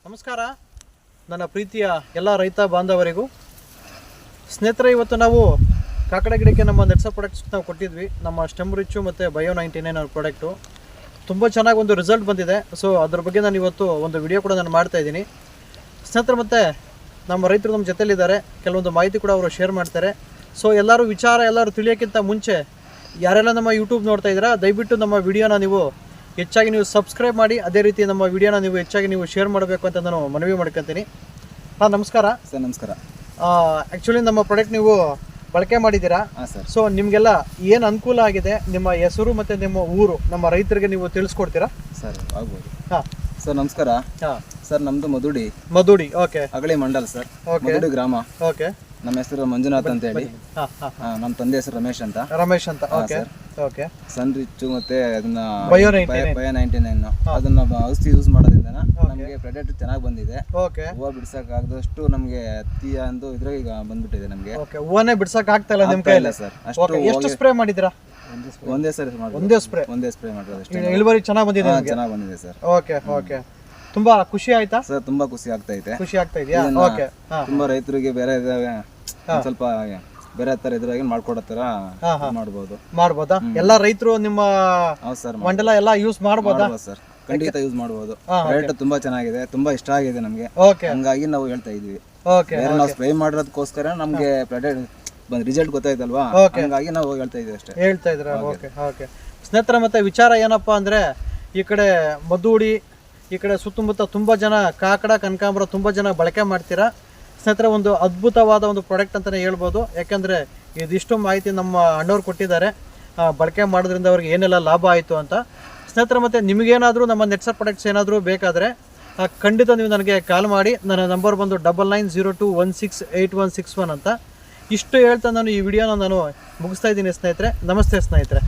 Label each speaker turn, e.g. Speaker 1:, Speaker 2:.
Speaker 1: ನಮಸ್ಕಾರ ನನ್ನ ಪ್ರೀತಿಯ ಎಲ್ಲ ರೈತ ಬಾಂಧವರಿಗೂ. ಸ್ನೇಹಿತರೆ, ಇವತ್ತು ನಾವು ಕಾಕಡ ಗಿಡಕ್ಕೆ ನಮ್ಮ ನೆಟ್ಸ ಪ್ರಾಡಕ್ಟ್ಸ್ ನಾವು ಕೊಟ್ಟಿದ್ವಿ. ನಮ್ಮ ಸ್ಟೆಮ್ ರಿಚ್ಚು ಮತ್ತು ಬಯೋ 99 ಅವ್ರ ಪ್ರಾಡಕ್ಟು ತುಂಬ ಚೆನ್ನಾಗಿ ಒಂದು ರಿಸಲ್ಟ್ ಬಂದಿದೆ. ಸೊ ಅದ್ರ ಬಗ್ಗೆ ನಾನು ಇವತ್ತು ಒಂದು ವಿಡಿಯೋ ಕೂಡ ನಾನು ಮಾಡ್ತಾಯಿದ್ದೀನಿ ಸ್ನೇಹಿತರೆ. ಮತ್ತು ನಮ್ಮ ರೈತರು ನಮ್ಮ ಜೊತೆಲಿದ್ದಾರೆ, ಕೆಲವೊಂದು ಮಾಹಿತಿ ಕೂಡ ಅವರು ಶೇರ್ ಮಾಡ್ತಾರೆ. ಸೊ ಎಲ್ಲರೂ ತಿಳಿಯೋಕ್ಕಿಂತ ಮುಂಚೆ ಯಾರೆಲ್ಲ ನಮ್ಮ ಯೂಟ್ಯೂಬ್ ನೋಡ್ತಾ ಇದ್ದೀರಾ, ದಯವಿಟ್ಟು ನಮ್ಮ ವಿಡಿಯೋನ ನೀವು ಹೆಚ್ಚಾಗಿ ನೀವು ಸಬ್ಸ್ಕ್ರೈಬ್ ಮಾಡಿ, ಅದೇ ರೀತಿ ನಮ್ಮ ವಿಡಿಯೋನ ನೀವು ಹೆಚ್ಚಾಗಿ ನೀವು ಶೇರ್ ಮಾಡಬೇಕು ಅಂತ ನಾನು ಮನವಿ ಮಾಡ್ಕೊತೀನಿ. ನಮಸ್ಕಾರ
Speaker 2: ಸರ್. ನಮಸ್ಕಾರ.
Speaker 1: ಆ್ಯಕ್ಚುಲಿ ನಮ್ಮ ಪ್ರಾಡಕ್ಟ್ ನೀವು ಬಳಕೆ ಮಾಡಿದ್ದೀರಾ. ಸೊ ನಿಮಗೆಲ್ಲ ಏನು ಅನುಕೂಲ ಆಗಿದೆ, ನಿಮ್ಮ ಹೆಸರು ಮತ್ತು ನಿಮ್ಮ ಊರು ನಮ್ಮ ರೈತರಿಗೆ ನೀವು ತಿಳಿಸ್ಕೊಡ್ತೀರಾ?
Speaker 2: ಸರ್ ಆಗ್ಬೋದು.
Speaker 1: ಹಾಂ
Speaker 2: ಸರ್ ನಮಸ್ಕಾರ. ಸರ್ ನಮ್ಮದು ಮಧುಡಿ.
Speaker 1: ಓಕೆ.
Speaker 2: ಅಗಳಿ ಮಂಡಲ್ ಸರ್. ಮಧುಡಿ ಗ್ರಾಮ.
Speaker 1: ಓಕೆ.
Speaker 2: ನಮ್ಮ ಹೆಸರು ಮಂಜುನಾಥ್ ಅಂತ ಹೇಳಿ. ನಮ್ಮ ತಂದೆ ಹೆಸರು ರಮೇಶ್ ಅಂತ.
Speaker 1: ಓಕೆ.
Speaker 2: ಸನ್ ರಿಚ್ ಮತ್ತೆ ಅದನ್ನ
Speaker 1: ಬಯೋ
Speaker 2: 99 ಅದನ್ನ ಔಷಧಿ ಯೂಸ್ ಮಾಡೋದ್ರಿಂದ ನಮಗೆ ಪ್ರೆಡೆಕ್ಟ್ ಚೆನ್ನಾಗಿ ಬಂದಿದೆ.
Speaker 1: ಓಕೆ.
Speaker 2: ಹೂವು ಬಿಡ್ಸಕ್ಕಾಗದಷ್ಟು ನಮಗೆ ಹತ್ತಿ ಅಂದು ಇದ್ರಾಗ ಈಗ ಬಂದ್ಬಿಟ್ಟಿದೆ ನಮಗೆ.
Speaker 1: ಓಕೆ. ಹೂವನೇ ಬಿಡ್ಸಕ್ ಆಗ್ತಾ ಇಲ್ಲ ನಿಮ್ಮ ಕೈಯಲ್ಲಿ
Speaker 2: ಸರ್. ಅಷ್ಟು
Speaker 1: ಎಷ್ಟು ಸ್ಪ್ರೇ ಮಾಡಿದಿರಾ?
Speaker 2: ಒಂದೇ ಸ್ಪ್ರೇ ಮಾಡಿರೋದು ಅಷ್ಟೇ.
Speaker 1: ಇಳುವರಿ ಚೆನ್ನಾಗಿ ಬಂದಿದೆ?
Speaker 2: ಚೆನ್ನಾಗಿ ಬಂದಿದೆ ಸರ್.
Speaker 1: ಓಕೆ. ತುಂಬಾ ಖುಷಿ ಆಯ್ತಾ
Speaker 2: ಸರ್? ತುಂಬಾ ಖುಷಿ ಆಗ್ತಾ ಇದೆ.
Speaker 1: ಖುಷಿ ಆಗ್ತಾ ಇದೆಯಾ? ಓಕೆ.
Speaker 2: ತುಂಬಾ ರೈತರಿಗೆ ಬೇರೆ ಸ್ವಲ್ಪ ಬೇರೆ ತರ ಇದ್ರಾಗ ಮಾಡ್ಕೊಡೋ ತರ
Speaker 1: ಮಾಡ್ಬೋದಾ? ಎಲ್ಲಾ ರೈತರು ನಿಮ್ಮ ಮಂಡಲ ಎಲ್ಲ ಯೂಸ್ ಮಾಡ್ಬೋದಾ?
Speaker 2: ಸರ್ ಖಂಡಿತ ಯೂಸ್ ಮಾಡಬಹುದು. ರೇಟ್ ತುಂಬಾ ಚೆನ್ನಾಗಿದೆ, ತುಂಬಾ ಇಷ್ಟ ಆಗಿದೆ ನಮ್ಗೆ. ಹಂಗಾಗಿ ನಾವು ಹೇಳ್ತಾ ಇದೀವಿ. ನಾವು ಸ್ಪ್ರೇ ಮಾಡೋದಕ್ಕೋಸ್ಕರ ನಮ್ಗೆ ರಿಸಲ್ಟ್ ಗೊತ್ತಾಯ್ತಲ್ವಾ, ಹಂಗಾಗಿ ನಾವು ಹೇಳ್ತಾ ಇದೀವಿ ಅಷ್ಟೇ.
Speaker 1: ಹೇಳ್ತಾ ಇದ್ರ? ಓಕೆ. ಸ್ನೇಹಿತರೆ, ಮತ್ತೆ ವಿಚಾರ ಏನಪ್ಪಾ ಅಂದ್ರೆ, ಈ ಕಡೆ ಮಧುಡಿ, ಈ ಕಡೆ ಸುತ್ತಮುತ್ತ ತುಂಬಾ ಜನ ಕಾಕಡ, ಕನಕಾಂಬರ ತುಂಬಾ ಜನ ಬಳಕೆ ಮಾಡ್ತೀರಾ ಸ್ನೇಹಿತರೆ. ಒಂದು ಅದ್ಭುತವಾದ ಒಂದು ಪ್ರಾಡಕ್ಟ್ ಅಂತಲೇ ಹೇಳ್ಬೋದು. ಯಾಕೆಂದರೆ ಇದಿಷ್ಟು ಮಾಹಿತಿ ನಮ್ಮ ಅಣ್ಣವ್ರು ಕೊಟ್ಟಿದ್ದಾರೆ, ಬಳಕೆ ಮಾಡೋದ್ರಿಂದ ಅವ್ರಿಗೆ ಏನೆಲ್ಲ ಲಾಭ ಆಯಿತು ಅಂತ ಸ್ನೇಹಿತರೆ. ಮತ್ತು ನಿಮಗೇನಾದರೂ ನಮ್ಮ ನೆಟ್ಸ ಪ್ರಾಡಕ್ಟ್ಸ್ ಏನಾದರೂ ಬೇಕಾದರೆ ಖಂಡಿತ ನೀವು ನನಗೆ ಕಾಲ್ ಮಾಡಿ. ನನ್ನ ನಂಬರ್ ಬಂದು 9902168161 ಅಂತ. ಇಷ್ಟು ಹೇಳ್ತಾ ನಾನು ಈ ವಿಡಿಯೋನ ನಾನು ಮುಗಿಸ್ತಾ ಇದ್ದೀನಿ ಸ್ನೇಹಿತರೆ. ನಮಸ್ತೆ ಸ್ನೇಹಿತರೆ.